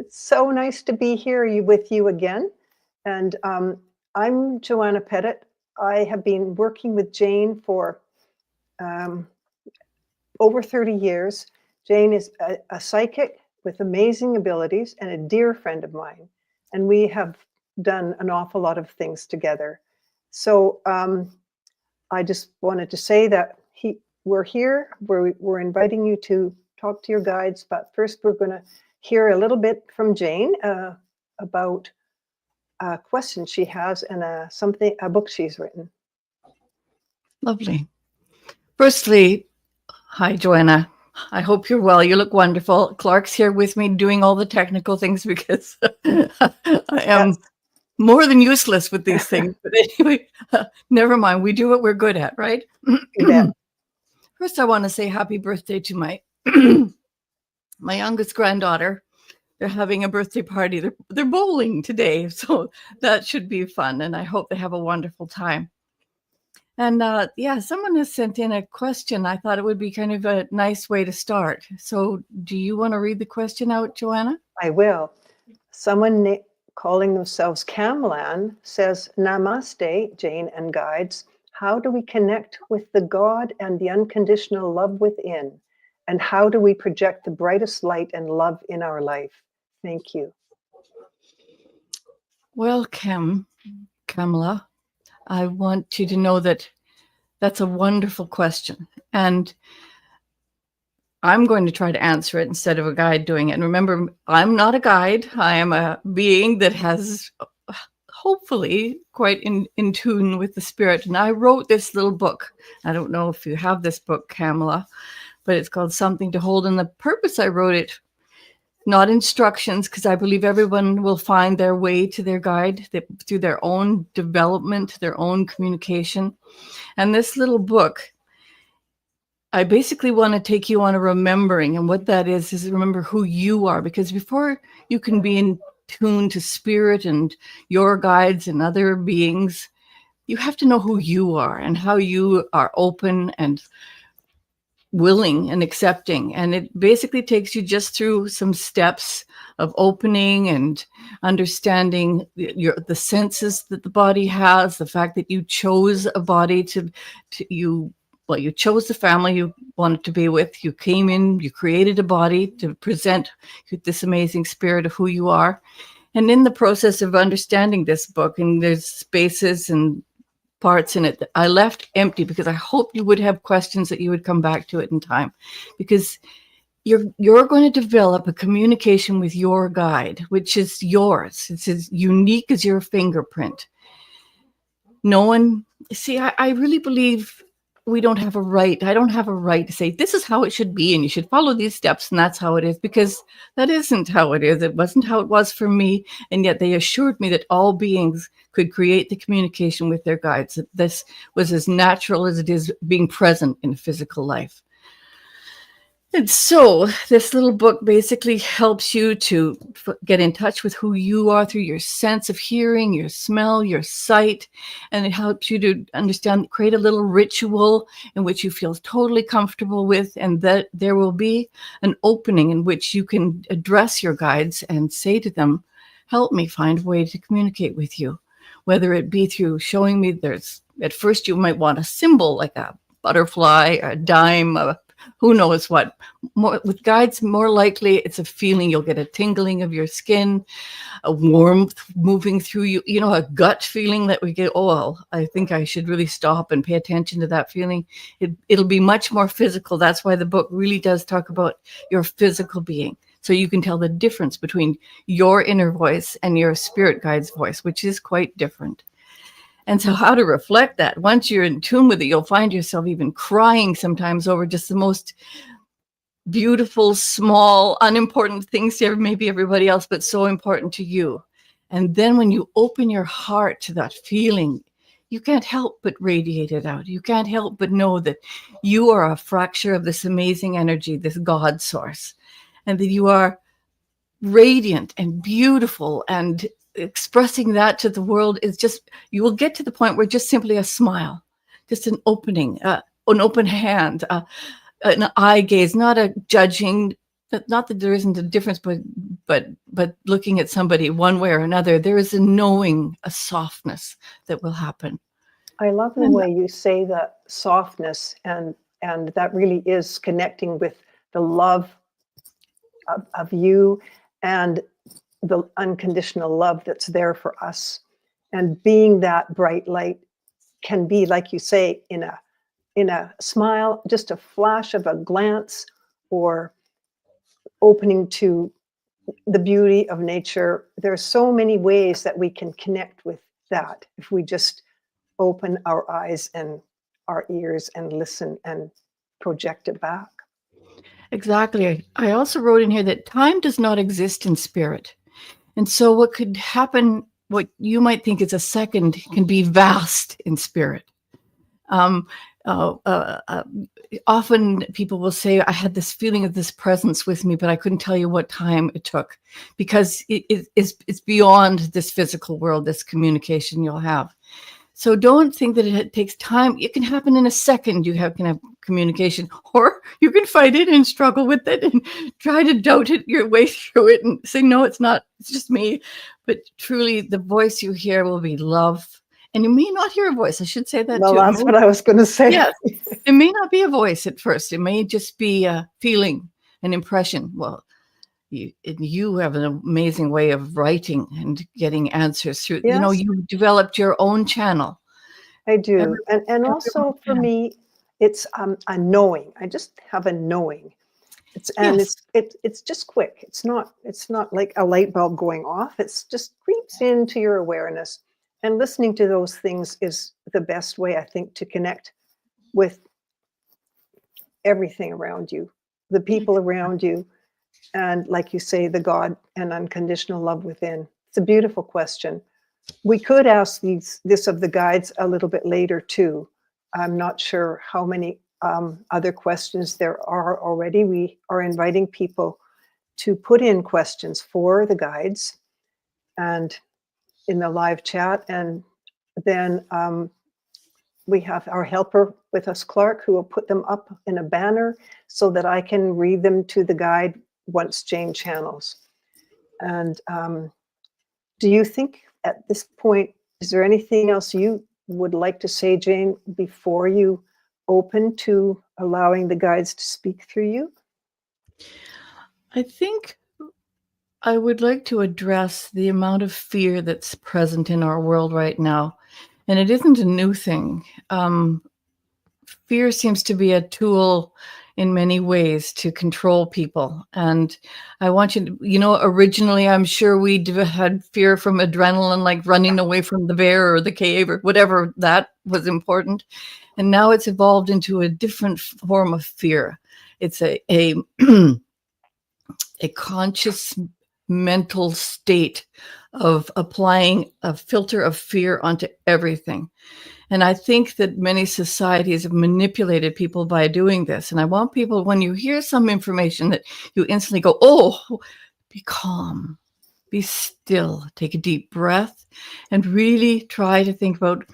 It's so nice to be here with you again. And I'm Joanna Pettit. I have been working with Jane for um, over 30 years. Jane is a psychic with amazing abilities and a dear friend of mine. And we have done an awful lot of things together. So I just wanted to say that we're here, we're inviting you to talk to your guides. But first, we're going to hear a little bit from Jane about a question she has and a book she's written. Lovely. Firstly, hi, Joanna. I hope you're well. You look wonderful. Clark's here with me doing all the technical things because I am more than useless with these things. But anyway, never mind. We do what we're good at, right? First, I want to say happy birthday to my my youngest granddaughter. They're having a birthday party. They're bowling today, so that should be fun. And I hope they have a wonderful time. And someone has sent in a question. I thought it would be kind of a nice way to start. So do you want to read the question out, Joanna? I will. Someone calling themselves Camlan says, Namaste, Jane and guides. How do we connect with the God and the unconditional love within? And how do we project the brightest light and love in our life? Thank you. Well, Kamala, I want you to know that that's a wonderful question. And I'm going to try to answer it instead of a guide doing it. And remember, I'm not a guide. I am a being that has hopefully quite in tune with the spirit. And I wrote this little book. I don't know if you have this book, Kamala, but it's called Something to Hold. And the purpose I wrote it, not instructions, because I believe everyone will find their way to their guide through their own development, their own communication. And this little book, I basically want to take you on a remembering. And what that is remember who you are. Because before you can be in tune to spirit and your guides and other beings, you have to know who you are and how you are open and willing and accepting. And it basically takes you just through some steps of opening and understanding the senses that the body has, the fact that you chose a body you chose the family you wanted to be with. You came in, you created a body to present this amazing spirit of who you are. And in the process of understanding this book, and there's spaces and parts in it that I left empty because I hoped you would have questions that you would come back to it in time, because you're going to develop a communication with your guide, which is yours. It's as unique as your fingerprint. I really believe we don't have a right. I don't have a right to say this is how it should be and you should follow these steps and that's how it is, because that isn't how it is. It wasn't how it was for me. And yet they assured me that all beings could create the communication with their guides, that this was as natural as it is being present in physical life. And so this little book basically helps you to get in touch with who you are through your sense of hearing, your smell, your sight, and it helps you to understand, create a little ritual in which you feel totally comfortable with, and that there will be an opening in which you can address your guides and say to them, help me find a way to communicate with you, whether it be through showing me at first you might want a symbol like a butterfly, a dime, who knows what. With guides, more likely it's a feeling. You'll get a tingling of your skin, a warmth moving through you, a gut feeling that we get, I think I should really stop and pay attention to that feeling. It'll be much more physical. That's why the book really does talk about your physical being. So you can tell the difference between your inner voice and your spirit guide's voice, which is quite different. And so how to reflect that. Once you're in tune with it, you'll find yourself even crying sometimes over just the most beautiful, small, unimportant things to maybe everybody else, but so important to you. And then when you open your heart to that feeling, you can't help but radiate it out. You can't help but know that you are a fracture of this amazing energy, this God source, and that you are radiant and beautiful, and expressing that to the world is just, you will get to the point where just simply a smile, just an opening, an open hand, an eye gaze, not a judging not that there isn't a difference, but looking at somebody one way or another, there is a knowing, a softness that will happen. I love the And way you say that softness, and that really is connecting with the love of you and the unconditional love that's there for us. And being that bright light can be, like you say, in a smile, just a flash of a glance, or opening to the beauty of nature. There's so many ways that we can connect with that if we just open our eyes and our ears and listen and project it back. exactly. I also wrote in here that time does not exist in spirit. And so what could happen, what you might think is a second, can be vast in spirit. Um, uh, uh, uh, Often people will say, I had this feeling of this presence with me, but I couldn't tell you what time it took, because it's beyond this physical world, this communication you'll have. So don't think that it takes time. It can happen in a second. Can have communication, or you can fight it and struggle with it and try to doubt it your way through it and say, no, it's not, it's just me. But truly, the voice you hear will be love. And you may not hear a voice. I should say that Well, too. that's what I was going to say. Yes, it may not be a voice at first. It may just be a feeling, an impression. Well, you have an amazing way of writing and getting answers through. Yes, You developed your own channel. I do. And Everyone also for can. me, it's a knowing. I just have a knowing. Yes, It's just quick. It's not like a light bulb going off. It's just creeps into your awareness. And listening to those things is the best way, I think, to connect with everything around you, the people around you, and, like you say, the God and unconditional love within. It's a beautiful question. We could ask this of the guides a little bit later too. I'm not sure how many other questions there are already. We are inviting people to put in questions for the guides and in the live chat. And then we have our helper with us, Clark, who will put them up in a banner so that I can read them to the guide once Jane channels. And do you think at this point, is there anything else you would like to say, Jane, before you open to allowing the guides to speak through you? I think I would like to address the amount of fear that's present in our world right now. And it isn't a new thing. Fear seems to be a tool in many ways to control people. And I want you to, originally, I'm sure we had fear from adrenaline, like running away from the bear or the cave or whatever, that was important. And now it's evolved into a different form of fear. It's a a conscious mental state of applying a filter of fear onto everything. And I think that many societies have manipulated people by doing this. And I want people, when you hear some information, that you instantly go, oh, be calm, be still, take a deep breath, and really try to think about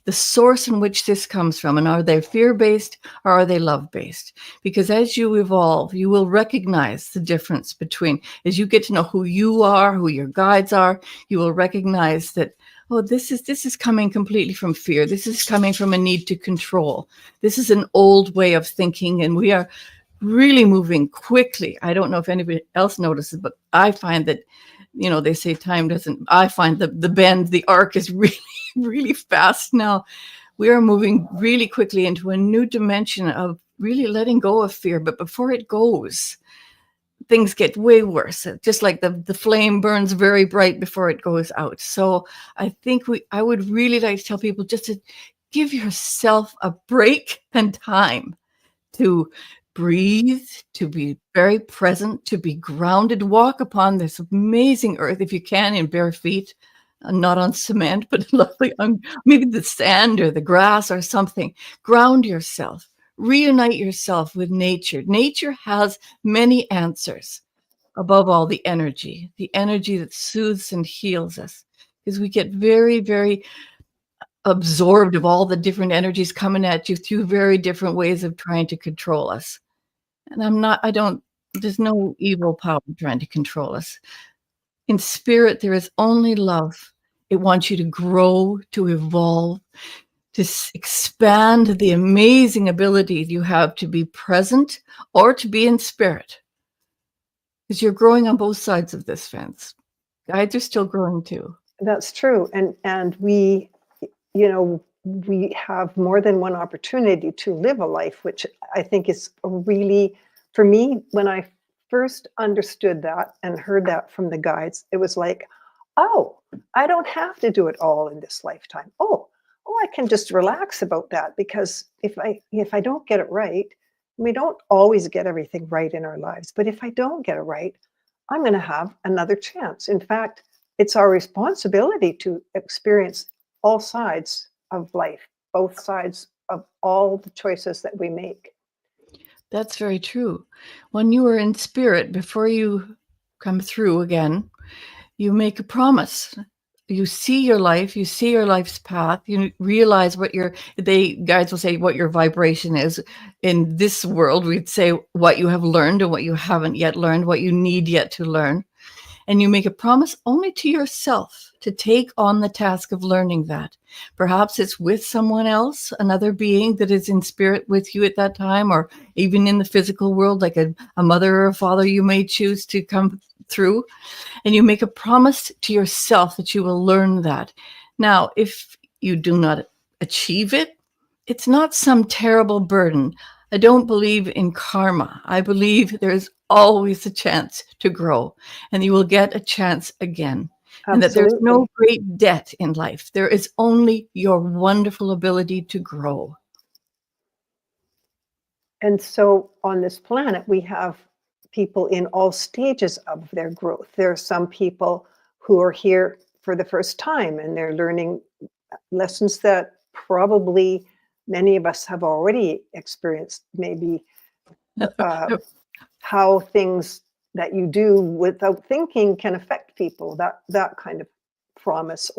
the source in which this comes from. And are they fear-based or are they love-based? Because as you evolve, you will recognize the difference between, as you get to know who you are, who your guides are, you will recognize that, oh, this is coming completely from fear. This is coming from a need to control. This is an old way of thinking, and we are really moving quickly. I don't know if anybody else notices, but I find that, they say time doesn't, I find the bend, the arc is really, really fast now. We are moving really quickly into a new dimension of really letting go of fear. But before it goes, things get way worse. Just like the flame burns very bright before it goes out. So I think I would really like to tell people just to give yourself a break and time to breathe, to be very present, to be grounded, walk upon this amazing earth, if you can, in bare feet, not on cement, but lovely on maybe the sand or the grass or something. Ground yourself, reunite yourself with nature. Nature has many answers. Above all, the energy that soothes and heals us, because we get very, very absorbed of all the different energies coming at you through very different ways of trying to control us. And I don't There's no evil power trying to control us. In spirit, there is only love. It wants you to grow, to evolve, to expand the amazing ability you have to be present or to be in spirit. Because you're growing on both sides of this fence. Guides are still growing too. That's true. And we, you know, we have more than one opportunity to live a life, which I think is really, for me, when I first understood that and heard that from the guides, it was like, oh, I don't have to do it all in this lifetime. Oh, I can just relax about that, because if I don't get it right, we don't always get everything right in our lives. But if I don't get it right, I'm going to have another chance. In fact, it's our responsibility to experience all sides of life, both sides of all the choices that we make. That's very true. When you are in spirit, before you come through again, you make a promise. You see your life, you see your life's path, you realize what guides will say what your vibration is. In this world, we'd say what you have learned and what you haven't yet learned, what you need yet to learn. And you make a promise only to yourself to take on the task of learning that. Perhaps it's with someone else, another being that is in spirit with you at that time, or even in the physical world, like a mother or a father you may choose to come through. And you make a promise to yourself that you will learn that. Now, if you do not achieve it, it's not some terrible burden. I don't believe in karma. I believe there's always a chance to grow, and you will get a chance again. And that there's Absolutely. no great debt in life. There is only your wonderful ability to grow. And so on this planet, we have people in all stages of their growth. There are some people who are here for the first time, and they're learning lessons that probably many of us have already experienced. Maybe how things that you do without thinking can affect people, that kind of promise.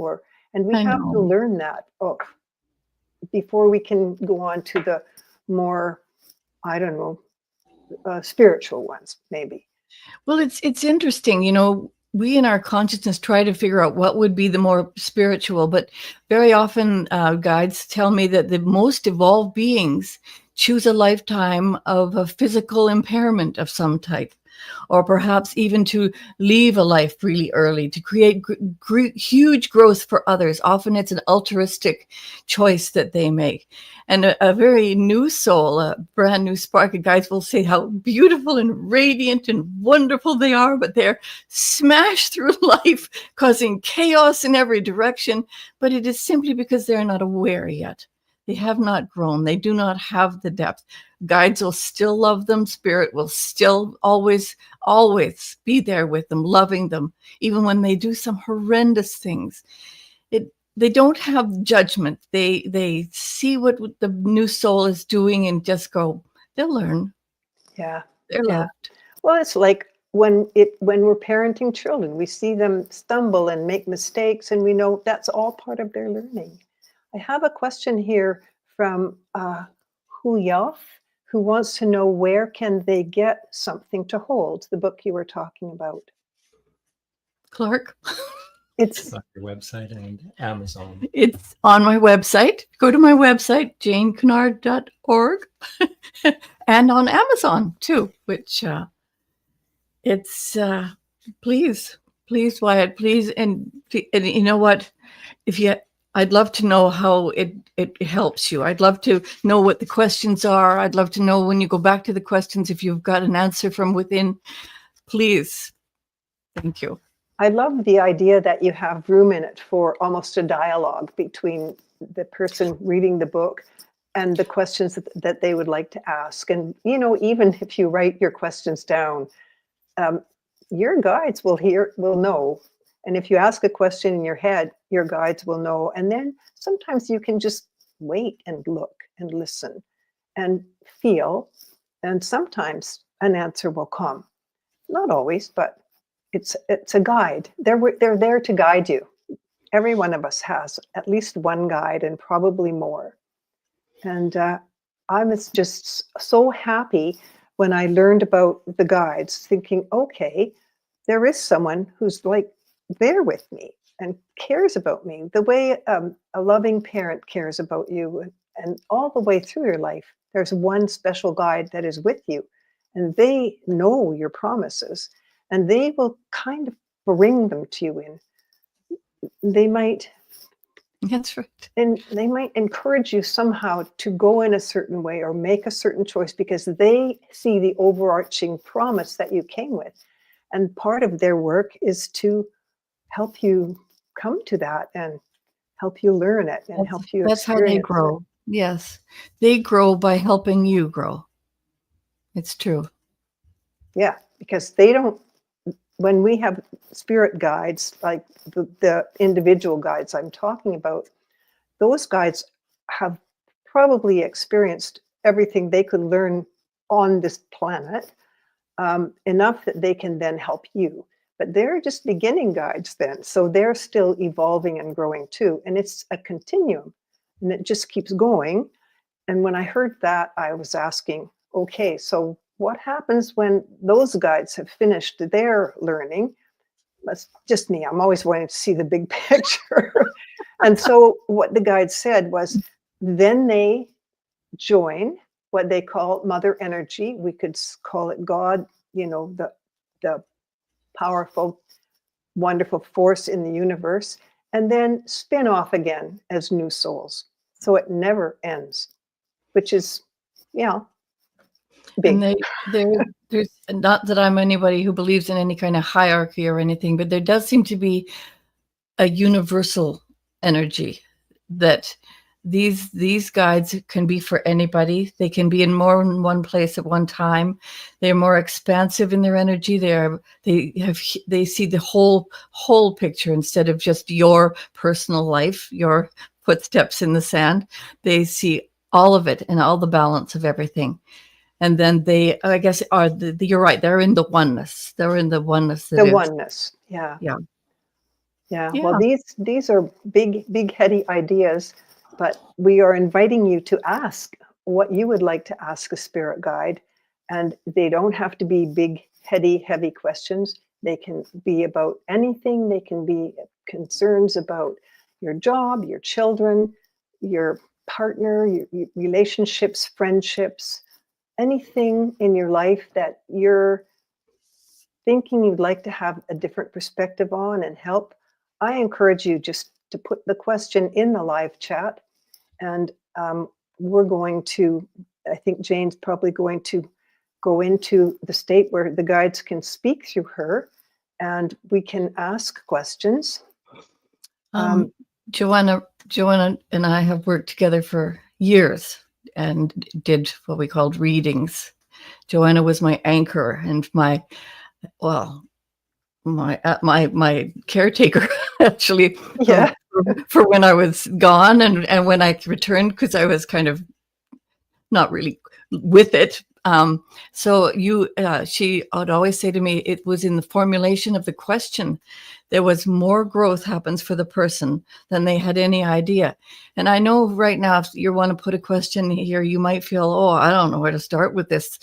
And we I have to know. learn that before we can go on to the more, I don't know, spiritual ones, maybe. Well, it's interesting, we in our consciousness try to figure out what would be the more spiritual, but very often guides tell me that the most evolved beings choose a lifetime of a physical impairment of some type, or perhaps even to leave a life really early to create huge growth for others. Often it's an altruistic choice that they make. And a very new soul, a brand new spark of guides will say how beautiful and radiant and wonderful they are, but they're smashed through life, causing chaos in every direction. But it is simply because they're not aware yet. They have not grown. They do not have the depth. Guides will still love them. Spirit will still always be there with them, loving them, even when they do some horrendous things. They don't have judgment. They see what the new soul is doing and just go, they'll learn. Yeah. They're loved. Well, it's like when we're parenting children, we see them stumble and make mistakes, and we know that's all part of their learning. I have a question here from Hu Yaf, who wants to know, where can they get Something to Hold, the book you were talking about? Clark? It's on your website and Amazon. It's on my website. Go to my website, janekennard.org, and on Amazon too, which it's please, Wyatt, please. And you know what? I'd love to know how it helps you. I'd love to know what the questions are. I'd love to know when you go back to the questions, if you've got an answer from within, please. Thank you. I love the idea that you have room in it for almost a dialogue between the person reading the book and the questions that they would like to ask. And, even if you write your questions down, your guides will know. And if you ask a question in your head, your guides will know. And then sometimes you can just wait and look and listen and feel. And sometimes an answer will come. Not always, but it's a guide. They're there to guide you. Every one of us has at least one guide, and probably more. And I was just so happy when I learned about the guides, thinking, okay, there is someone who's like there with me and cares about me the way a loving parent cares about you. And all the way through your life, there's one special guide that is with you, and they know your promises, and they will kind of bring them to you in. They might That's right. and they might encourage you somehow to go in a certain way or make a certain choice because they see the overarching promise that you came with. And part of their work is to help you come to that and help you learn it and help you That's how they experience grow. Yes. They grow by helping you grow. It's true. it. Yeah, because they don't, when we have spirit guides, like the individual guides I'm talking about, those guides have probably experienced everything they could learn on this planet, enough that they can then help you. But they're just beginning guides then. So they're still evolving and growing too. And it's a continuum and it just keeps going. And when I heard that, I was asking, okay, so what happens when those guides have finished their learning? That's just me. I'm always wanting to see the big picture. And so what the guide said was, then they join what they call mother energy. We could call it God, the powerful, wonderful force in the universe, and then spin off again as new souls. So it never ends, which is, big. And there's not that I'm anybody who believes in any kind of hierarchy or anything, but there does seem to be a universal energy that these guides can be for anybody. They can be in more than one place at one time. They're more expansive in their energy. They see the whole picture instead of just your personal life, your footsteps in the sand. They see all of it and all the balance of everything. And then they, I guess, are you're right. They're in the oneness. They're in the oneness. The oneness. Yeah. Yeah. Yeah. Yeah. Well, these are big, heady ideas, but we are inviting you to ask what you would like to ask a spirit guide. And they don't have to be big, heavy questions. They can be about anything. They can be concerns about your job, your children, your partner, your relationships, friendships, anything in your life that you're thinking you'd like to have a different perspective on and help. I encourage you just to put the question in the live chat, and we're going to, I think Jane's probably going to go into the state where the guides can speak through her and we can ask questions. Joanna and I have worked together for years and did what we called readings. Joanna was my anchor and my caretaker, actually. Yeah. For when I was gone and when I returned, because I was kind of not really with it. So she would always say to me, it was in the formulation of the question. There was more growth happens for the person than they had any idea. And I know right now, if you want to put a question here, you might feel, oh, I don't know where to start with this.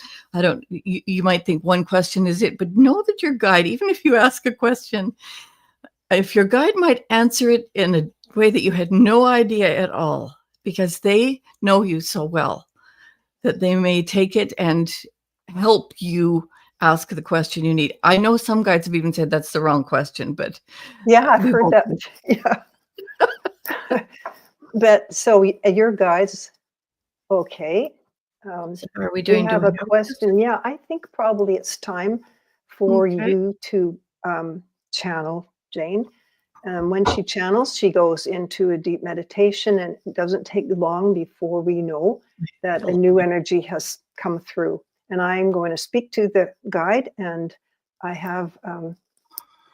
You might think one question is it, but know that your guide, even if you ask a question, if your guide might answer it in a way that you had no idea at all, because they know you so well, that they may take it and help you ask the question you need. I know some guides have even said that's the wrong question, but yeah, I've heard that. Yeah. But so your guides, okay. So are we doing? We have a question. Yeah, I think probably it's time for you to channel Jane. When she channels, she goes into a deep meditation, and it doesn't take long before we know that a new energy has come through. And I'm going to speak to the guide, and I have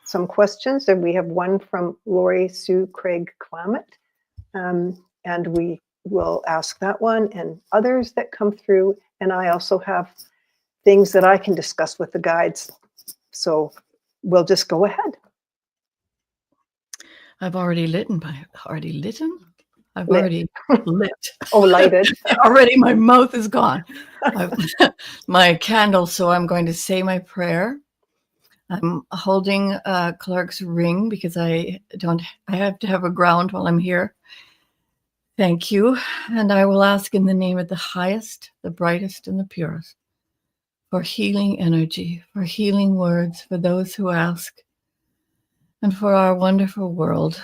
some questions. And we have one from Lori Sue Craig Clammett, and we will ask that one and others that come through. And I also have things that I can discuss with the guides. So we'll just go ahead. I've already lit. I've Lit. already lit. Oh, lighted. Already my mouth is gone. My candle, so I'm going to say my prayer. I'm holding Clark's ring because I have to have a ground while I'm here. Thank you. And I will ask in the name of the highest, the brightest, and the purest for healing energy, for healing words for those who ask, and for our wonderful world.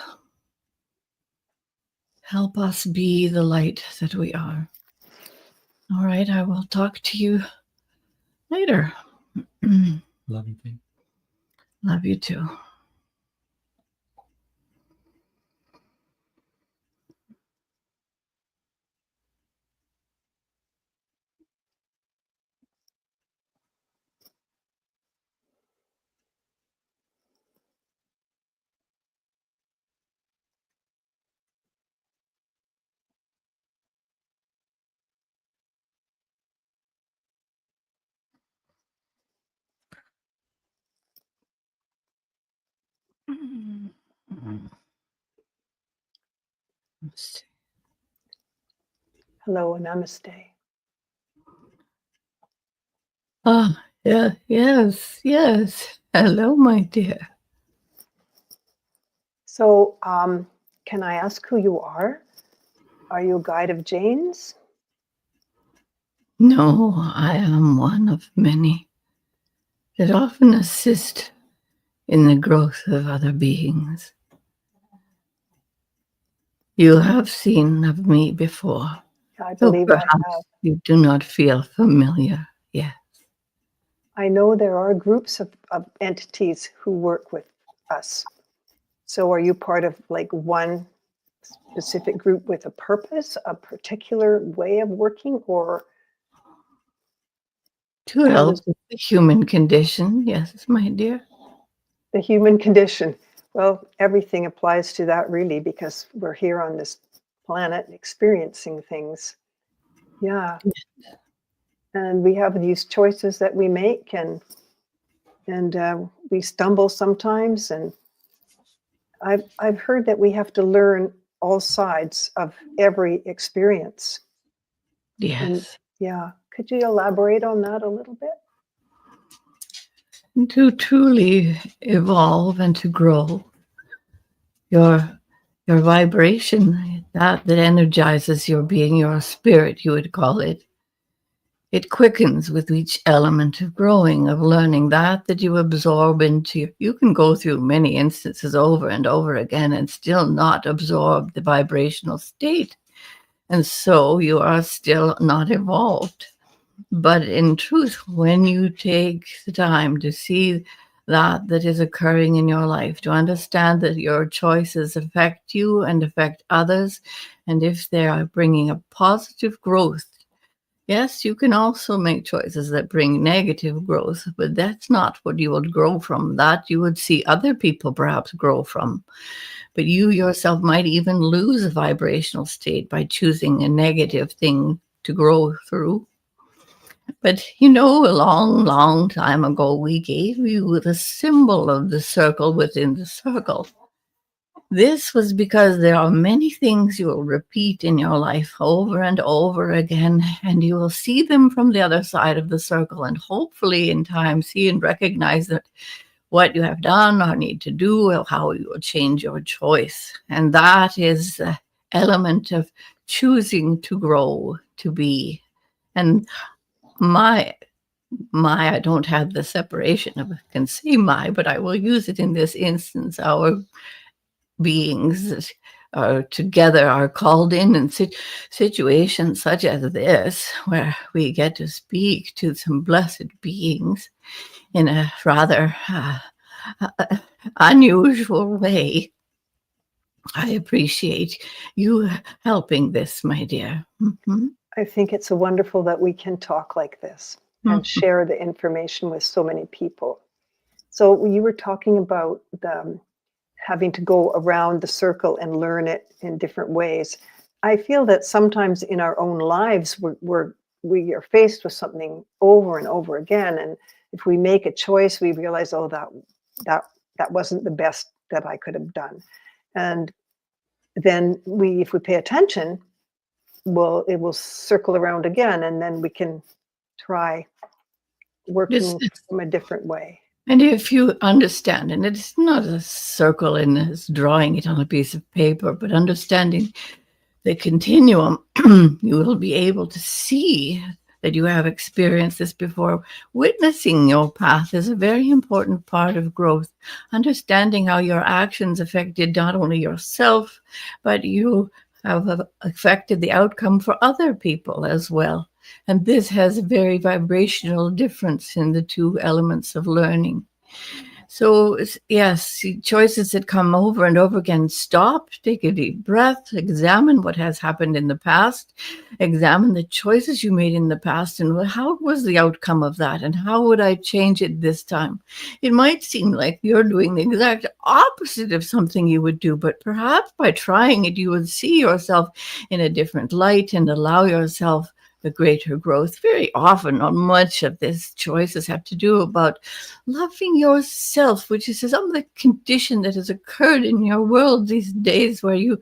Help us be the light that we are. All right, I will talk to you later. Love you, babe. Love you too. Hello and namaste. Ah, yeah, yes, yes. Hello, my dear. So, can I ask who you are? Are you a guide of Jane's? No, I am one of many that often assist in the growth of other beings. You have seen of me before, I though believe I perhaps have. you do not feel familiar yet. I know there are groups of entities who work with us. So are you part of like one specific group with a purpose, a particular way of working, or To how help does with the human condition, yes, my dear. the human condition? Well, everything applies to that really, because we're here on this planet experiencing things. Yeah. And we have these choices that we make, and we stumble sometimes. And I've heard that we have to learn all sides of every experience. And Yes. yeah, could you elaborate on that a little bit? To truly evolve and to grow, your vibration, that energizes your being, your spirit, you would call it. It quickens with each element of growing, of learning that you absorb into. You can go through many instances over and over again and still not absorb the vibrational state. And so you are still not evolved. But in truth, when you take the time to see that is occurring in your life, to understand that your choices affect you and affect others, and if they are bringing a positive growth, yes, you can also make choices that bring negative growth, but that's not what you would grow from. That you would see other people perhaps grow from. But you yourself might even lose a vibrational state by choosing a negative thing to grow through. But a long, long time ago, we gave you the symbol of the circle within the circle. This was because there are many things you will repeat in your life over and over again, and you will see them from the other side of the circle, and hopefully in time see and recognize that what you have done or need to do, or how you will change your choice. And that is the element of choosing to grow, to be. And I don't have the separation of, I can say but I will use it in this instance. Our beings that are together are called in situations such as this, where we get to speak to some blessed beings in a rather unusual way. I appreciate you helping this, my dear. Mm-hmm. I think it's wonderful that we can talk like this and share the information with so many people. So you were talking about having to go around the circle and learn it in different ways. I feel that sometimes in our own lives, we are faced with something over and over again. And if we make a choice, we realize, oh, that wasn't the best that I could have done. And then if we pay attention, it will circle around again, and then we can try working from a different way. And if you understand, and it's not a circle and it's drawing it on a piece of paper, but understanding the continuum, you will be able to see that you have experienced this before. Witnessing your path is a very important part of growth. Understanding how your actions affected not only yourself, but you have affected the outcome for other people as well. And this has a very vibrational difference in the two elements of learning. So, yes, choices that come over and over again. Stop, take a deep breath, examine what has happened in the past, examine the choices you made in the past, and how was the outcome of that, and how would I change it this time? It might seem like you're doing the exact opposite of something you would do, but perhaps by trying it, you would see yourself in a different light and allow yourself a greater growth. Very often, much of these choices have to do about loving yourself, which is some of the condition that has occurred in your world these days, where you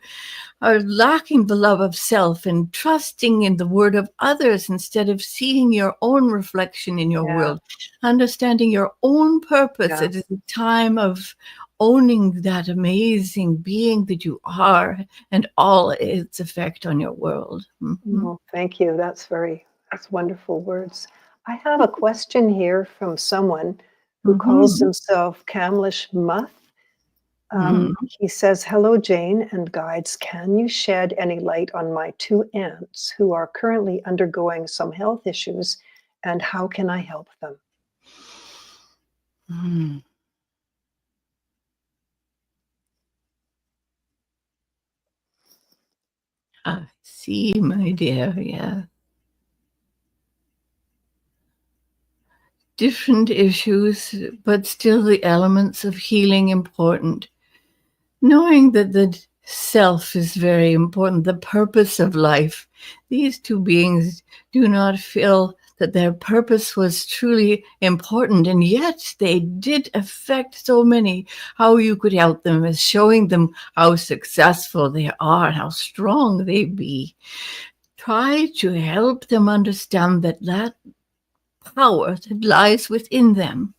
are lacking the love of self and trusting in the word of others instead of seeing your own reflection in your world, understanding your own purpose. It is a time of owning that amazing being that you are and all its effect on your world. Well, thank you. That's wonderful words. I have a question here from someone who calls himself Kamlish Muth. He says, "Hello, Jane and guides. Can you shed any light on my two aunts who are currently undergoing some health issues, and how can I help them?" I see, my dear, yeah. Different issues, but still the elements of healing important. Knowing that the self is very important, the purpose of life. These two beings do not feel that their purpose was truly important, and yet they did affect so many. How you could help them is showing them how successful they are, how strong they be. Try to help them understand that power that lies within them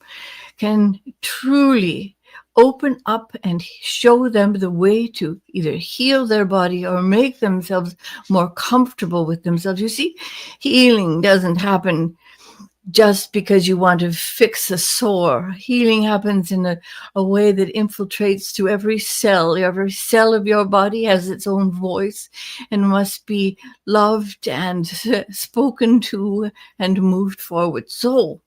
can truly open up and show them the way to either heal their body or make themselves more comfortable with themselves. You see, healing doesn't happen just because you want to fix a sore. Healing happens in a way that infiltrates to every cell. Every cell of your body has its own voice and must be loved and spoken to and moved forward. So,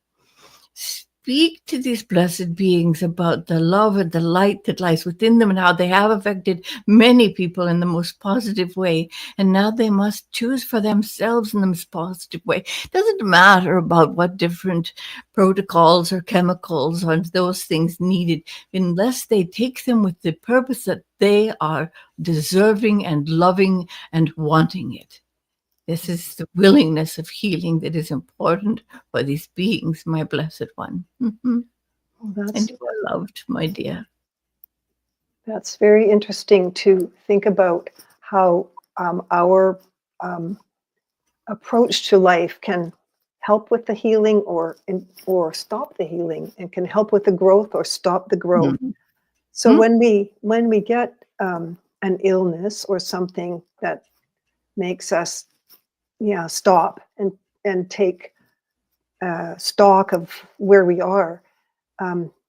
speak to these blessed beings about the love and the light that lies within them and how they have affected many people in the most positive way. And now they must choose for themselves in the most positive way. It doesn't matter about what different protocols or chemicals or those things needed, unless they take them with the purpose that they are deserving and loving and wanting it. This is the willingness of healing that is important for these beings, my blessed one. And you are loved, my dear. That's very interesting to think about how our approach to life can help with the healing or stop the healing, and can help with the growth or stop the growth. So when we get an illness or something that makes us stop and take stock of where we are,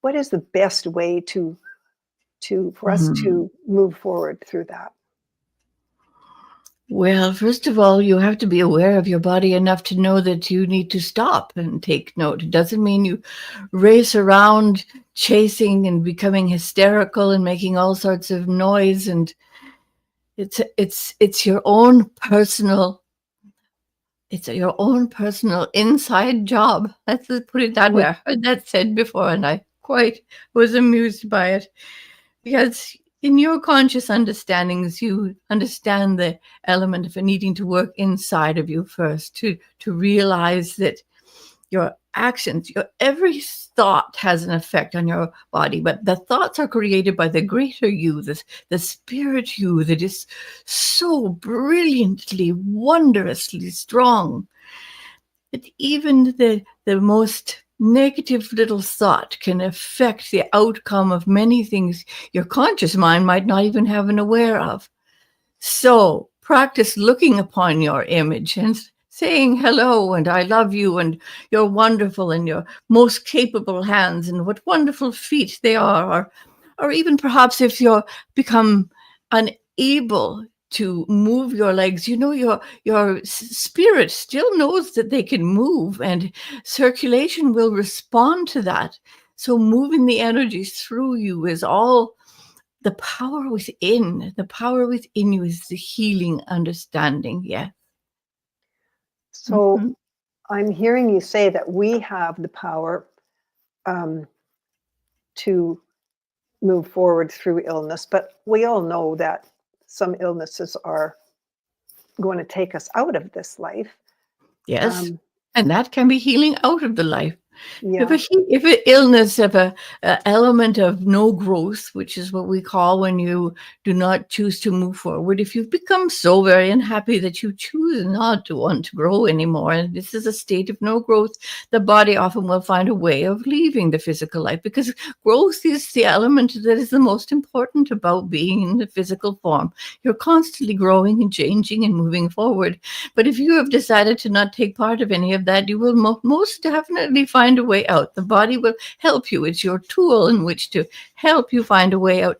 what is the best way for us to move forward through that? Well, first of all, you have to be aware of your body enough to know that you need to stop and take note. It doesn't mean you race around chasing and becoming hysterical and making all sorts of noise. And it's your own personal. It's your own personal inside job. Let's put it that way. I heard that said before, and I quite was amused by it. Because in your conscious understandings, you understand the element of needing to work inside of you first to realize that your actions, every thought has an effect on your body, but the thoughts are created by the greater you, the spirit you that is so brilliantly, wondrously strong that even the most negative little thought can affect the outcome of many things your conscious mind might not even have been aware of. So practice looking upon your image and saying hello and I love you and you're wonderful and your most capable hands and what wonderful feet they are. Or even perhaps if you're become unable to move your legs, your spirit still knows that they can move and circulation will respond to that. So moving the energies through you is all the power within. The power within you is the healing understanding. Yeah. So I'm hearing you say that we have the power to move forward through illness, but we all know that some illnesses are going to take us out of this life. Yes. And that can be healing out of the life. Yeah. If an illness of a element of no growth, which is what we call when you do not choose to move forward, if you've become so very unhappy that you choose not to want to grow anymore, and this is a state of no growth, the body often will find a way of leaving the physical life, because growth is the element that is the most important about being in the physical form. You're constantly growing and changing and moving forward. But if you have decided to not take part of any of that, you will most definitely find a way out. The body will help you. It's your tool in which to help you find a way out.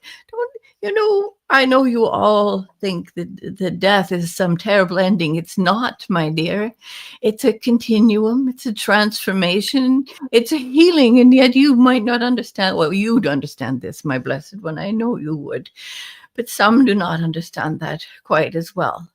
I know you all think that the death is some terrible ending. It's not, my dear. It's a continuum. It's a transformation. It's a healing. And yet you might not understand. Well, you'd understand this, my blessed one. I know you would. But some do not understand that quite as well.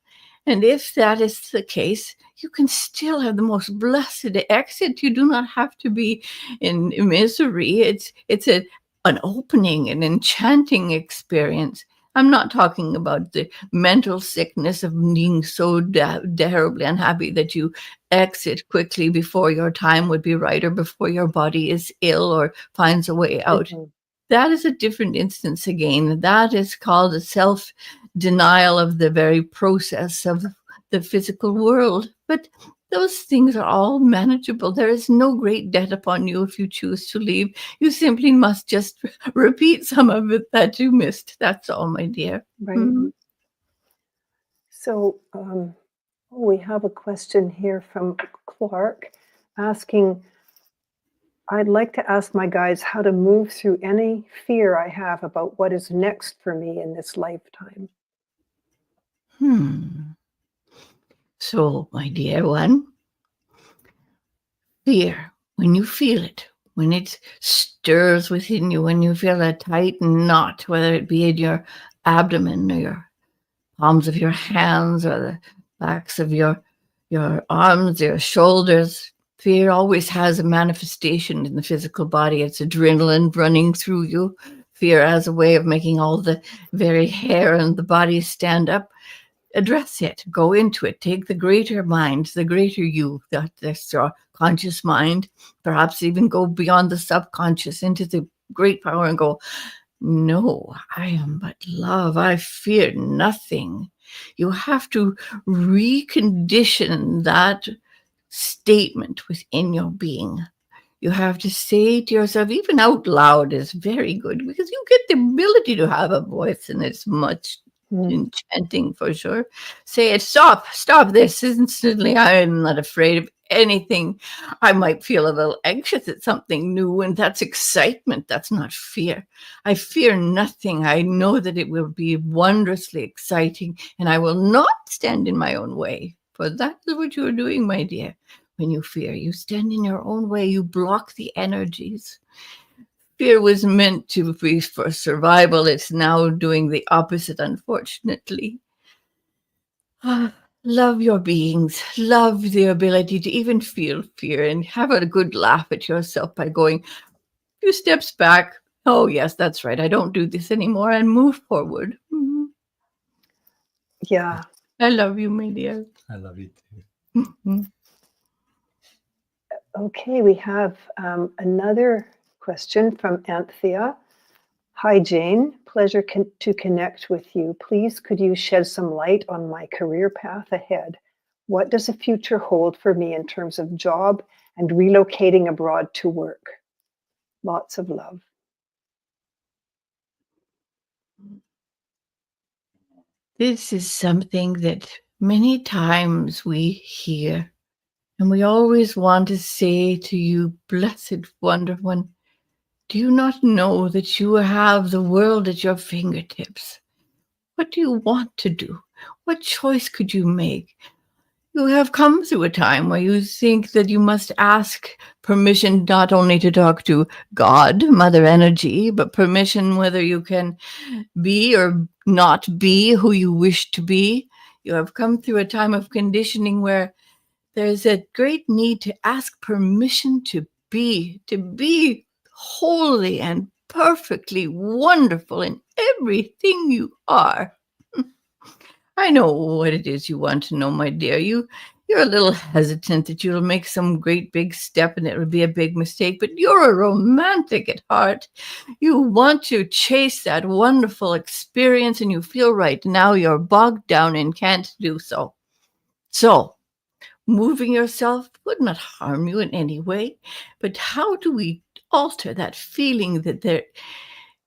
And if that is the case, you can still have the most blessed exit. You do not have to be in misery. It's an opening, an enchanting experience. I'm not talking about the mental sickness of being so terribly unhappy that you exit quickly before your time would be right or before your body is ill or finds a way out. Mm-hmm. That is a different instance again. That is called a self-denial of the very process of the physical world. But those things are all manageable. There is no great debt upon you if you choose to leave. You simply must just repeat some of it that you missed. That's all, my dear. Right. Mm-hmm. So we have a question here from Clark asking, I'd like to ask my guides how to move through any fear I have about what is next for me in this lifetime. So, my dear one, fear, when you feel it, when it stirs within you, when you feel a tight knot, whether it be in your abdomen or your palms of your hands or the backs of your arms, your shoulders, fear always has a manifestation in the physical body. It's adrenaline running through you. Fear has a way of making all the very hair in the body stand up. Address it, go into it, take the greater mind, the greater you, that's your conscious mind, perhaps even go beyond the subconscious into the great power and go, no, I am but love. I fear nothing. You have to recondition that statement within your being. You have to say to yourself, even out loud is very good, because you get the ability to have a voice, and it's much enchanting for sure. Say it, stop this instantly. I am not afraid of anything. I might feel a little anxious at something new, and that's excitement. That's not fear. I fear nothing. I know that it will be wondrously exciting, and I will not stand in my own way. For that is what you are doing, my dear. When you fear, you stand in your own way. You block the energies. Fear was meant to be for survival. It's now doing the opposite, unfortunately. Love your beings. Love the ability to even feel fear and have a good laugh at yourself by going a few steps back. Oh, yes, that's right. I don't do this anymore, and move forward. Mm-hmm. Yeah. I love you, my dear. I love you too. Mm-hmm. Okay, we have another question from Anthea. Hi, Jane. Pleasure to connect with you. Please, could you shed some light on my career path ahead? What does the future hold for me in terms of job and relocating abroad to work? Lots of love. This is something that many times we hear, and we always want to say to you, blessed wonder one, do you not know that you have the world at your fingertips? What do you want to do? What choice could you make? You have come through a time where you think that you must ask permission not only to talk to God, Mother Energy, but permission whether you can be or not be who you wish to be. You have come through a time of conditioning where there's a great need to ask permission to be holy and perfectly wonderful in everything you are. I know what it is you want to know, my dear. You're a little hesitant that you'll make some great big step and it will be a big mistake, but you're a romantic at heart. You want to chase that wonderful experience and you feel right now you're bogged down and can't do so. So, moving yourself would not harm you in any way, but how do we alter that feeling that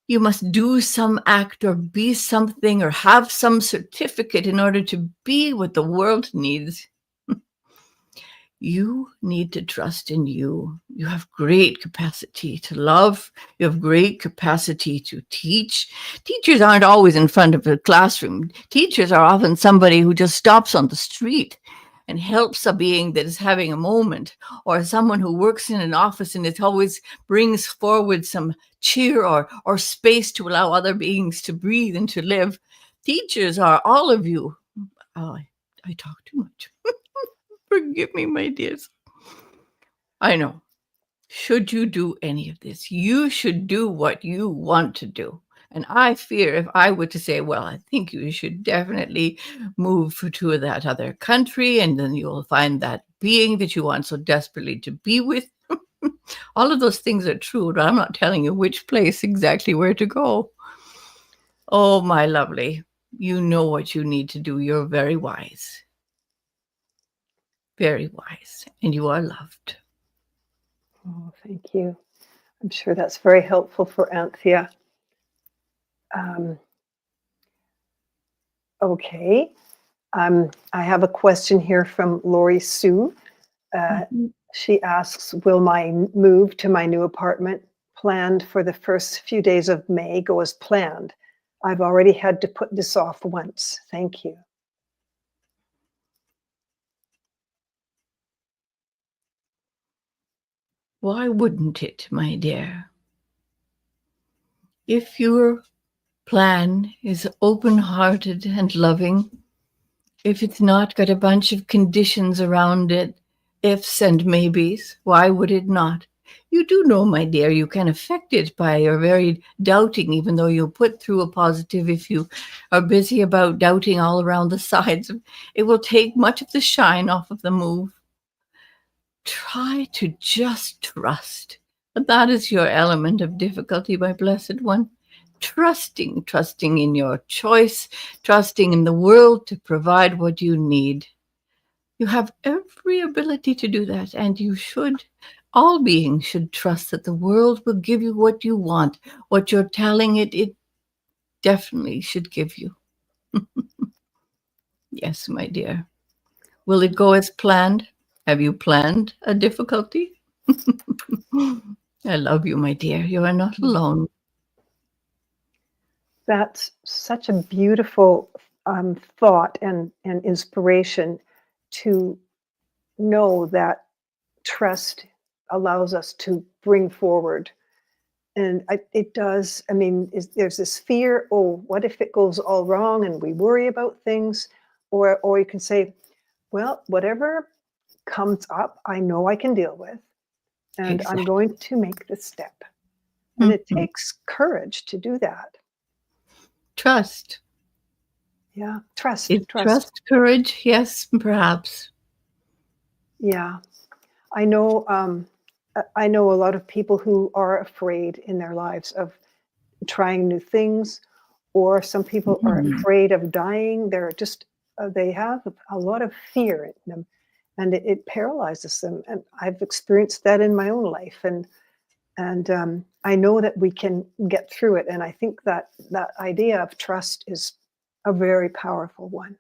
you must do some act or be something or have some certificate in order to be what the world needs? You need to trust in you. You have great capacity to love. You have great capacity to teach. Teachers aren't always in front of a classroom. Teachers are often somebody who just stops on the street and helps a being that is having a moment, or someone who works in an office and it always brings forward some cheer or space to allow other beings to breathe and to live. Teachers are all of you. Oh, I talk too much. Forgive me, my dears. I know. Should you do any of this, you should do what you want to do. And I fear if I were to say, well, I think you should definitely move to that other country and then you'll find that being that you want so desperately to be with. All of those things are true, but I'm not telling you which place exactly where to go. Oh, my lovely, you know what you need to do. You're very wise. Very wise. And you are loved. Oh, thank you. I'm sure that's very helpful for Anthea. Okay. I have a question here from Lori Sue. She asks, will my move to my new apartment planned for the first few days of May go as planned? I've already had to put this off once. Thank you. Why wouldn't it, my dear? If your plan is open-hearted and loving, if it's not got a bunch of conditions around it, ifs and maybes, why would it not? You do know, my dear, you can affect it by your very doubting, even though you put through a positive. If you are busy about doubting all around the sides, it will take much of the shine off of the move. Try to just trust. That is your element of difficulty, my blessed one. Trusting in your choice, trusting in the world to provide what you need. You have every ability to do that, and you should. All beings should trust that the world will give you what you want. What you're telling it, it definitely should give you. Yes, my dear. Will it go as planned? Have you planned a difficulty? I love you, my dear. You are not alone. That's such a beautiful thought and inspiration to know that trust allows us to bring forward. And it does, I mean, there's this fear, oh, what if it goes all wrong and we worry about things? Or you can say, well, whatever comes up, I know I can deal with. And Exactly. I'm going to make this step. And it takes courage to do that. Trust. Yeah, trust. Is trust courage? Yes, perhaps. Yeah. I know I know a lot of people who are afraid in their lives of trying new things, or some people are Mhm. afraid of dying. They're just they have a lot of fear in them, and it paralyzes them. And I've experienced that in my own life, and I know that we can get through it. And I think that that idea of trust is a very powerful one.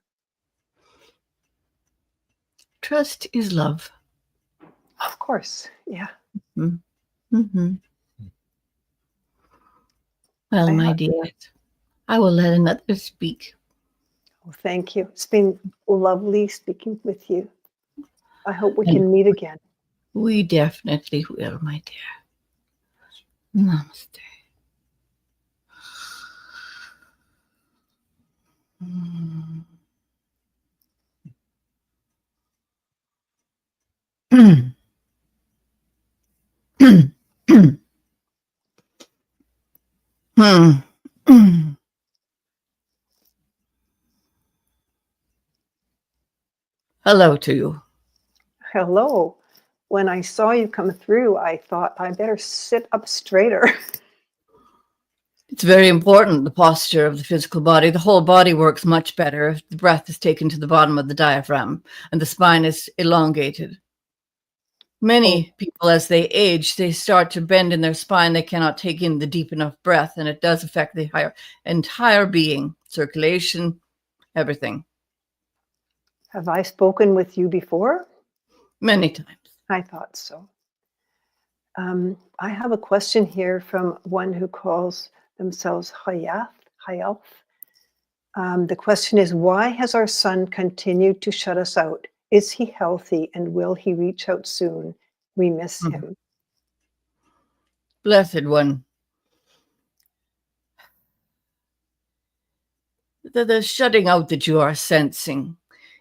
Trust is love. Of course, yeah. Mm-hmm. Well, I my have. dear, I will let another speak. Well, thank you. It's been lovely speaking with you. I hope we And can meet again. we definitely will, my dear. Namaste. Hello to you. Hello. When I saw you come through, I thought I better sit up straighter. It's very important, the posture of the physical body. The whole body works much better if the breath is taken to the bottom of the diaphragm and the spine is elongated. Oh, Many people, as they age, they start to bend in their spine. They cannot take in the deep enough breath, and it does affect the entire being, circulation, everything, have I spoken with you before? many times. I thought so. I have a question here from one who calls themselves Hayath. The question is, why has our son continued to shut us out? Is he healthy and will he reach out soon? We miss him. Blessed one. The shutting out that you are sensing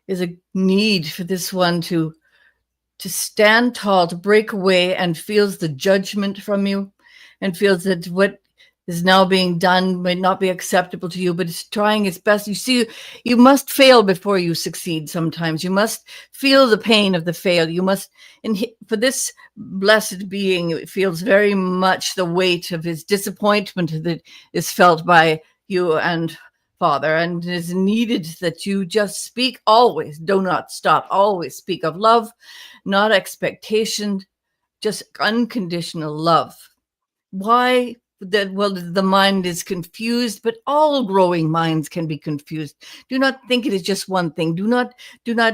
is a need for this one to stand tall, to break away, and feels the judgment from you, and feels that what is now being done may not be acceptable to you, but it's trying its best. You see, you must fail before you succeed sometimes. You must feel the pain of the fail. You must, and for this blessed being, it feels very much the weight of his disappointment that is felt by you and Father, and it is needed that you just speak always, do not stop, always speak of love, not expectation, just unconditional love. Why? That, well, the mind is confused, but all growing minds can be confused. Do not think it is just one thing. Do not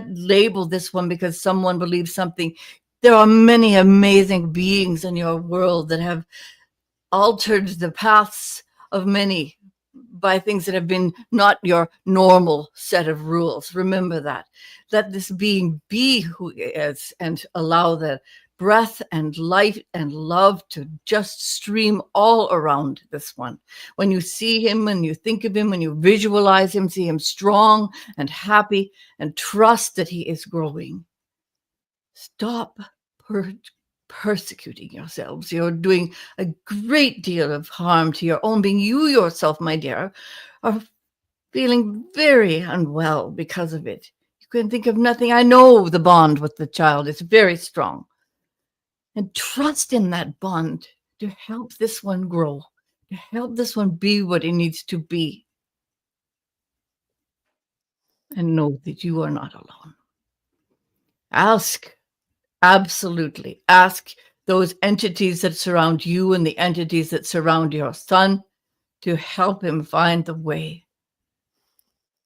label this one because someone believes something. There are many amazing beings in your world that have altered the paths of many by things that have been not your normal set of rules. Remember that. Let this being be who he is and allow the breath and light and love to just stream all around this one. When you see him, when you think of him, when you visualize him, see him strong and happy, and trust that he is growing. Stop persecuting yourselves. You're doing a great deal of harm to your own being. You yourself, my dear, are feeling very unwell because of it. You can think of nothing. I know the bond with the child is very strong. And trust in that bond to help this one grow, to help this one be what it needs to be. And know that you are not alone. Ask, absolutely, ask those entities that surround you and the entities that surround your son to help him find the way.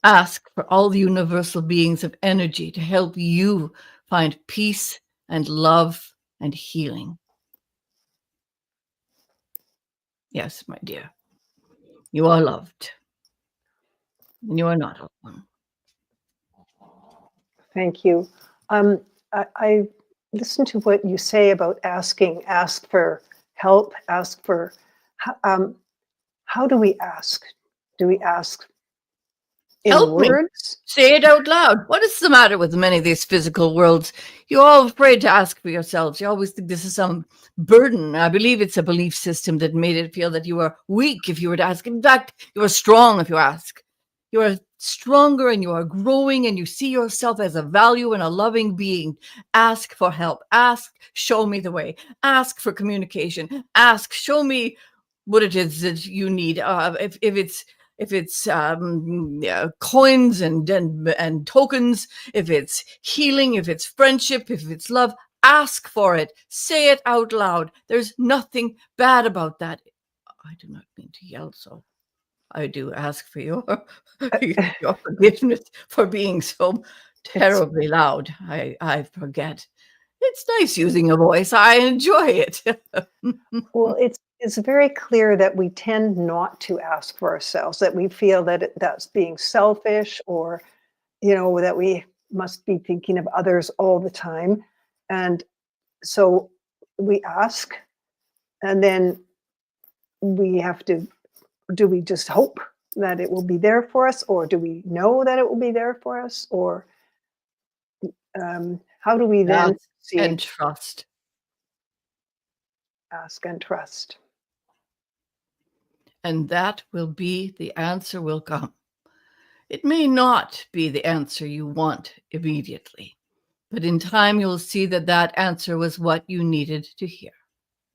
Ask for all the universal beings of energy to help you find peace and love and healing. Yes, my dear, you are loved. And you are not alone. Thank you. I listened to what you say about asking, ask for help, ask for, how do we ask? Do we ask in Help me. words? Say it out loud. What is the matter with many of these physical worlds? You're all afraid to ask for yourselves. You always think this is some burden. I believe it's a belief system that made it feel that you were weak if you were to ask. In fact, you are strong if you ask. You are stronger and you are growing and you see yourself as a value and a loving being. Ask for help. Ask, show me the way. Ask for communication. Ask, show me what it is that you need. If it's coins and tokens, if it's healing, if it's friendship, if it's love, ask for it. Say it out loud. There's nothing bad about that. I do not mean to yell, so I do ask for your forgiveness for being so terribly loud. I forget. It's nice using a voice. I enjoy it. Well, it's very clear that we tend not to ask for ourselves, that we feel that that's being selfish, or that we must be thinking of others all the time. And so we ask, and then we have to, do we just hope that it will be there for us, or do we know that it will be there for us, or how do we then Ask and trust. ask and trust? And that will be the answer will come. It may not be the answer you want immediately, but in time you'll see that that answer was what you needed to hear.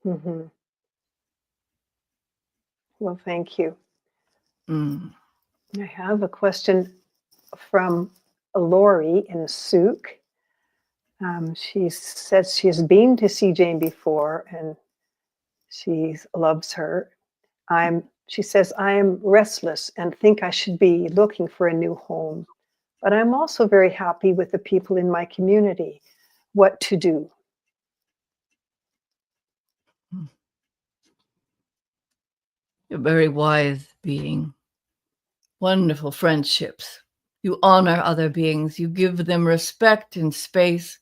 Mm-hmm. Well, thank you. I have a question from Lori in Souk. She says she has been to see Jane before and she loves her. She says, I am restless and think I should be looking for a new home, but I'm also very happy with the people in my community. What to do? You're a very wise being. Wonderful friendships. You honor other beings. You give them respect and space.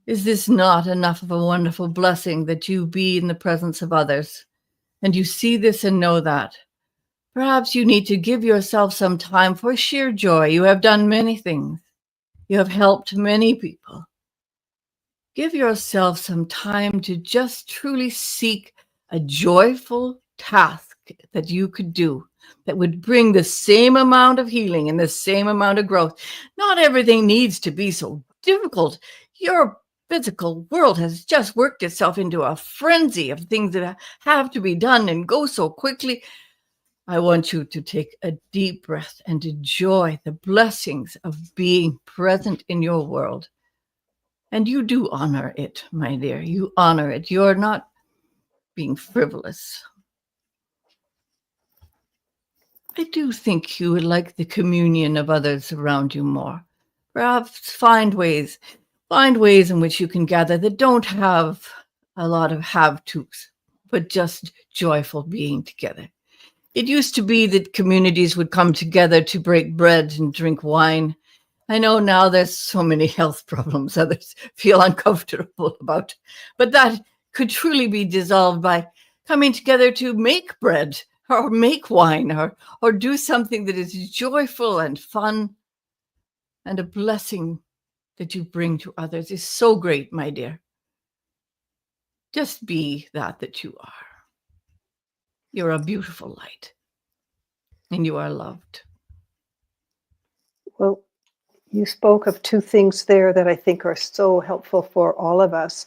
Is this not enough of a wonderful blessing that you be in the presence of others? And you see this and know that. Perhaps you need to give yourself some time for sheer joy. You have done many things. You have helped many people. Give yourself some time to just truly seek a joyful task that you could do that would bring the same amount of healing and the same amount of growth. Not everything needs to be so difficult. Your physical world has just worked itself into a frenzy of things that have to be done and go so quickly. I want you to take a deep breath and enjoy the blessings of being present in your world. And you do honor it, my dear. You honor it. You're not being frivolous. I do think you would like the communion of others around you more. Perhaps find ways in which you can gather that don't have a lot of have-tos, but just joyful being together. It used to be that communities would come together to break bread and drink wine. I know now there's so many health problems others feel uncomfortable about, but that could truly be dissolved by coming together to make bread or make wine or do something that is joyful and fun. And a blessing that you bring to others is so great, my dear. Just be that you are. You're a beautiful light, and you are loved. Well, you spoke of two things there that I think are so helpful for all of us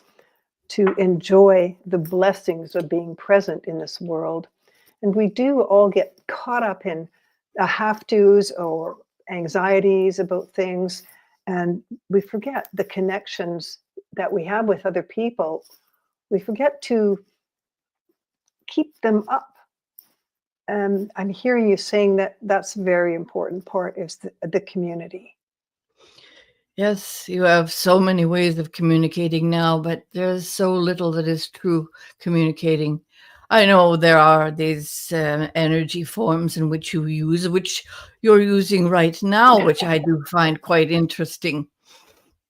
to enjoy the blessings of being present in this world. And we do all get caught up in have-tos or anxieties about things, and we forget the connections that we have with other people. We forget to keep them up. And I'm hearing you saying that that's a very important part, is the community. Yes, you have so many ways of communicating now, but there's so little that is true communicating. I know there are these energy forms in which you use, which you're using right now, which I do find quite interesting.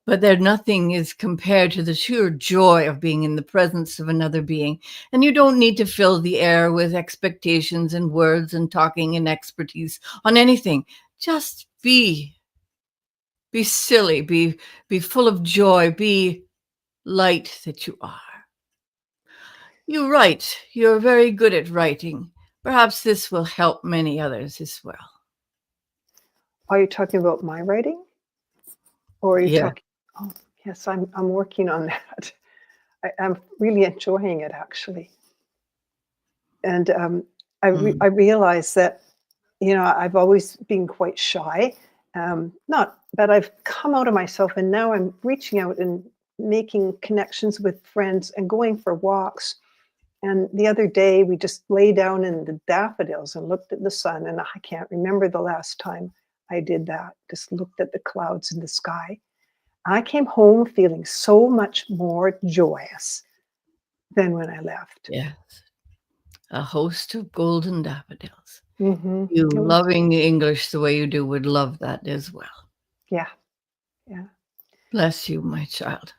But nothing is compared to the sheer joy of being in the presence of another being. And you don't need to fill the air with expectations and words and talking and expertise on anything. Just be silly, be full of joy, be light that you are. You write. You're very good at writing. Perhaps this will help many others as well. Are you talking about my writing? Or are you Yeah. talking? Oh, yes, I'm working on that. I'm really enjoying it, actually. And Mm. I realize that, I've always been quite shy. Not that I've come out of myself, and now I'm reaching out and making connections with friends and going for walks. And the other day, we just lay down in the daffodils and looked at the sun. And I can't remember the last time I did that. Just looked at the clouds in the sky. I came home feeling so much more joyous than when I left. Yes. A host of golden daffodils. Hmm. You It was, loving English the way you do would love that as well. yeah, yeah. Bless you, my child.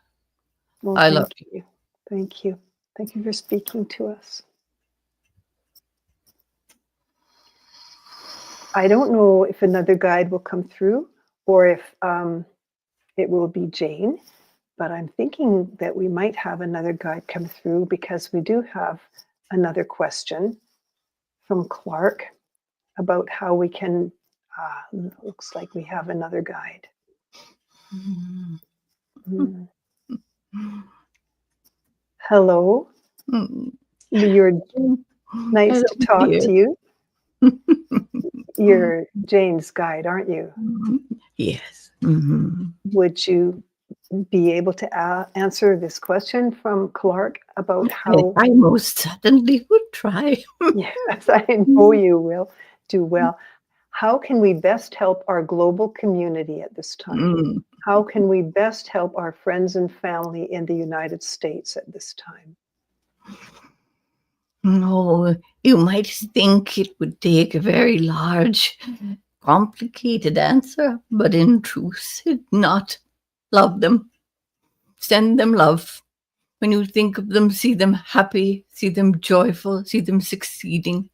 Well, I love thank you. you. Thank you. Thank you for speaking to us. I don't know if another guide will come through or if it will be Jane, but I'm thinking that we might have another guide come through because we do have another question from Clark about how we can. Looks like we have another guide. Mm. Mm. Hello, Mm. you're nice Hello, to talk dear. to you. You're Jane's guide, aren't you? Yes. Mhm. Would you be able to answer this question from Clark about how? I most certainly would try. Yes, I know you will do well. How can we best help our global community at this time? Mm. How can we best help our friends and family in the United States at this time? Oh, you might think it would take a very large, complicated answer, but in truth, it not. Love them. Send them love. When you think of them, see them happy, see them joyful, see them succeeding,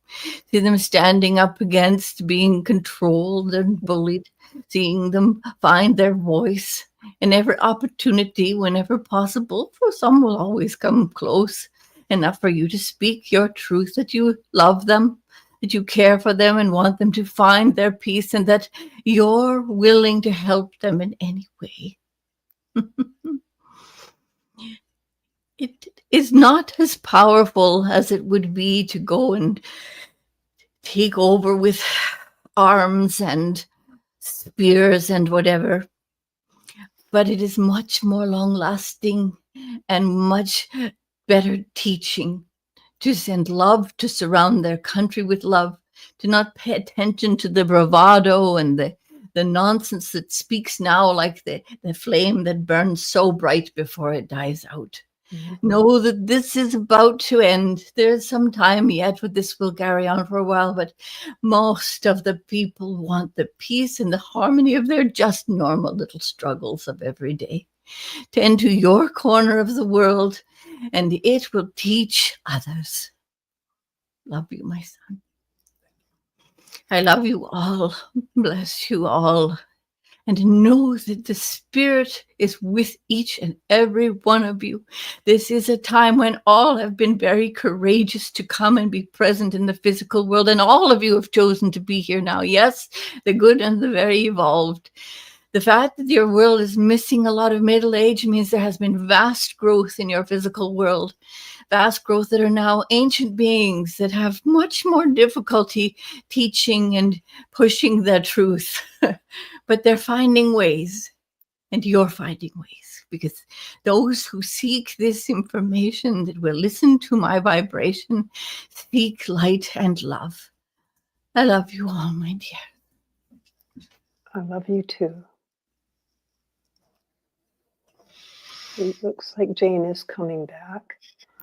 see them standing up against being controlled and bullied, seeing them find their voice in every opportunity whenever possible, for some will always come close enough for you to speak your truth, that you love them, that you care for them and want them to find their peace, and that you're willing to help them in any way. It is not as powerful as it would be to go and take over with arms and spears and whatever, but it is much more long lasting and much better teaching to send love, to surround their country with love, to not pay attention to the bravado and the nonsense that speaks now like the flame that burns so bright before it dies out. Know that this is about to end. There's some time yet, but this will carry on for a while. But most of the people want the peace and the harmony of their just normal little struggles of every day. Tend to your corner of the world, and it will teach others. Love you, my son. I love you all. Bless you all. And know that the Spirit is with each and every one of you. This is a time when all have been very courageous to come and be present in the physical world, and all of you have chosen to be here now. Yes, the good and the very evolved. The fact that your world is missing a lot of middle age means there has been vast growth in your physical world. Vast growth that are now ancient beings that have much more difficulty teaching and pushing the truth. But they're finding ways, and you're finding ways, because those who seek this information, that will listen to my vibration, speak light and love. I love you all, my dear. I love you too. It looks like Jane is coming back.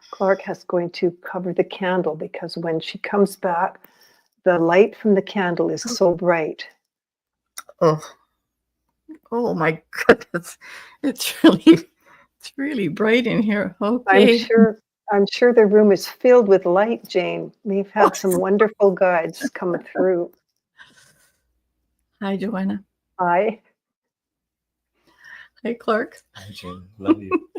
Clark is going to cover the candle because when she comes back, the light from the candle is so bright. Oh my goodness. It's really bright in here. Okay. I'm sure the room is filled with light, Jane. We've had some wonderful guides come through. Hi, Joanna. Hi. Hi, Clark. Hi, Jane. Love you.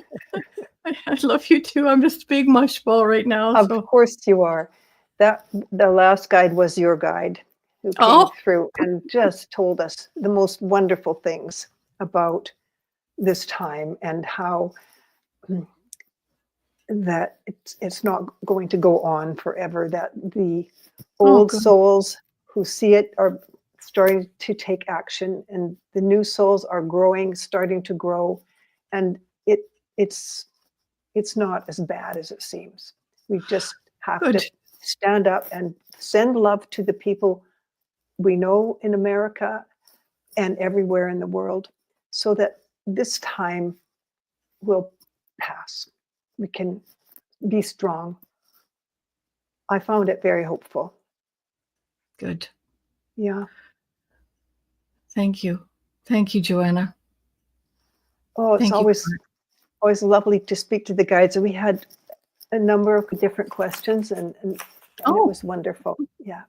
I love you too. I'm just a big mush ball right now. Of course you are. The last guide was your guide. who came Oh, through and just told us the most wonderful things about this time and how that it's not going to go on forever, that the oh, old good. souls who see it are starting to take action, and the new souls are growing, starting to grow, and it's it's not as bad as it seems. We just have to Good. stand up and send love to the people we know in America and everywhere in the world, so that this time will pass. We can be strong. I found it very hopeful. Good. Yeah. Thank you. Thank you, Joanna. Oh, it's Thank you. always lovely to speak to the guides. And we had a number of different questions, and it Oh, was wonderful. Yeah.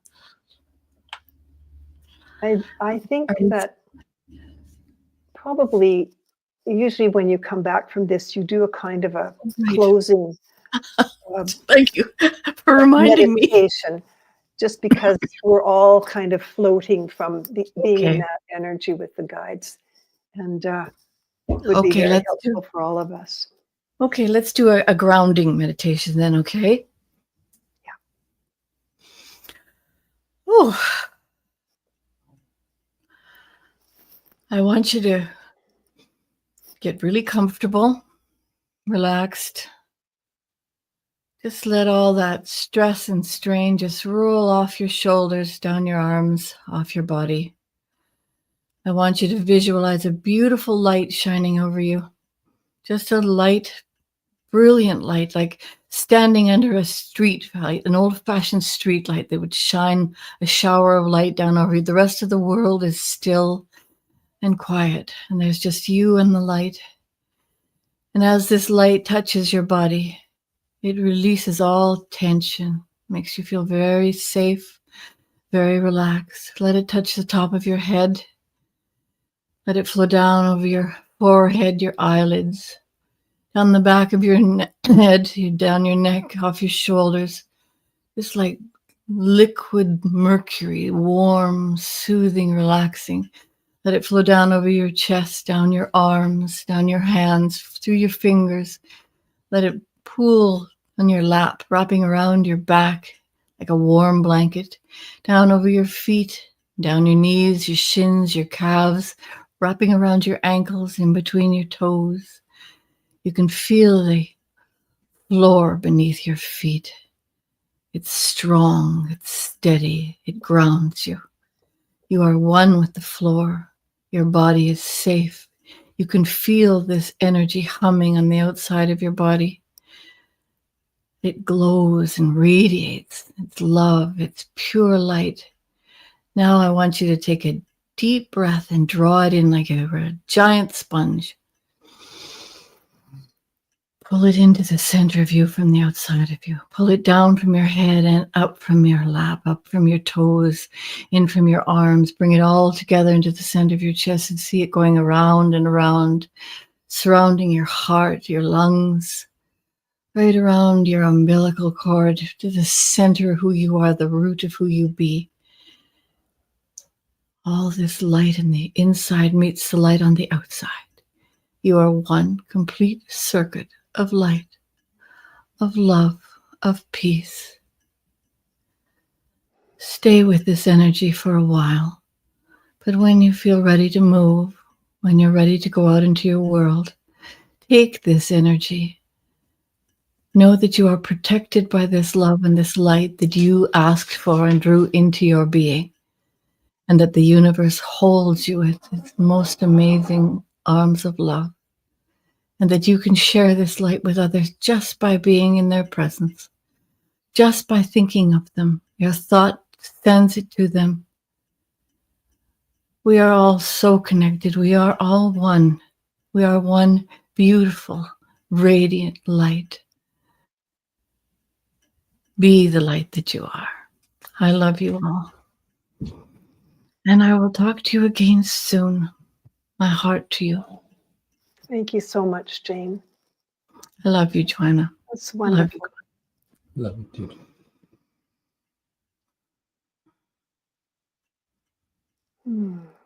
I think are you- that probably usually when you come back from this, you do a kind of a right. closing Thank you for reminding me. meditation, just because we're all kind of floating from being in Okay. that energy with the guides. And it would be Okay, very let's helpful do for all of us. okay, let's do a grounding meditation then, okay? Yeah. Oh, I want you to get really comfortable, relaxed. Just let all that stress and strain just roll off your shoulders, down your arms, off your body. I want you to visualize a beautiful light shining over you. Just a light, brilliant light, like standing under a street light, an old-fashioned street light that would shine a shower of light down over you. The rest of the world is still and quiet, and there's just you and the light. And as this light touches your body, it releases all tension, makes you feel very safe, very relaxed. Let it touch the top of your head. Let it flow down over your forehead, your eyelids, down the back of your head, down your neck, off your shoulders. Just like liquid mercury, warm, soothing, relaxing. Let it flow down over your chest, down your arms, down your hands, through your fingers. Let it pool on your lap, wrapping around your back like a warm blanket, down over your feet, down your knees, your shins, your calves, wrapping around your ankles, in between your toes. You can feel the floor beneath your feet. It's strong, it's steady, it grounds you. You are one with the floor. Your body is safe. You can feel this energy humming on the outside of your body. It glows and radiates. It's love. It's pure light. Now I want you to take a deep breath and draw it in like a giant sponge. Pull it into the center of you from the outside of you. Pull it down from your head and up from your lap, up from your toes, in from your arms. Bring it all together into the center of your chest and see it going around and around, surrounding your heart, your lungs, right around your umbilical cord to the center of who you are, the root of who you be. All this light in the inside meets the light on the outside. You are one complete circuit of light, of love, of peace. Stay with this energy for a while, but when you feel ready to move, when you're ready to go out into your world, take this energy. Know that you are protected by this love and this light that you asked for and drew into your being, and that the universe holds you with its most amazing arms of love, and that you can share this light with others just by being in their presence. Just by thinking of them, your thought sends it to them. We are all so connected. We are all one. We are one beautiful, radiant light. Be the light that you are. I love you all. And I will talk to you again soon. My heart to you. Thank you so much, Jane. I love you, Joanna. That's I love you. wonderful. Love you too. Hmm.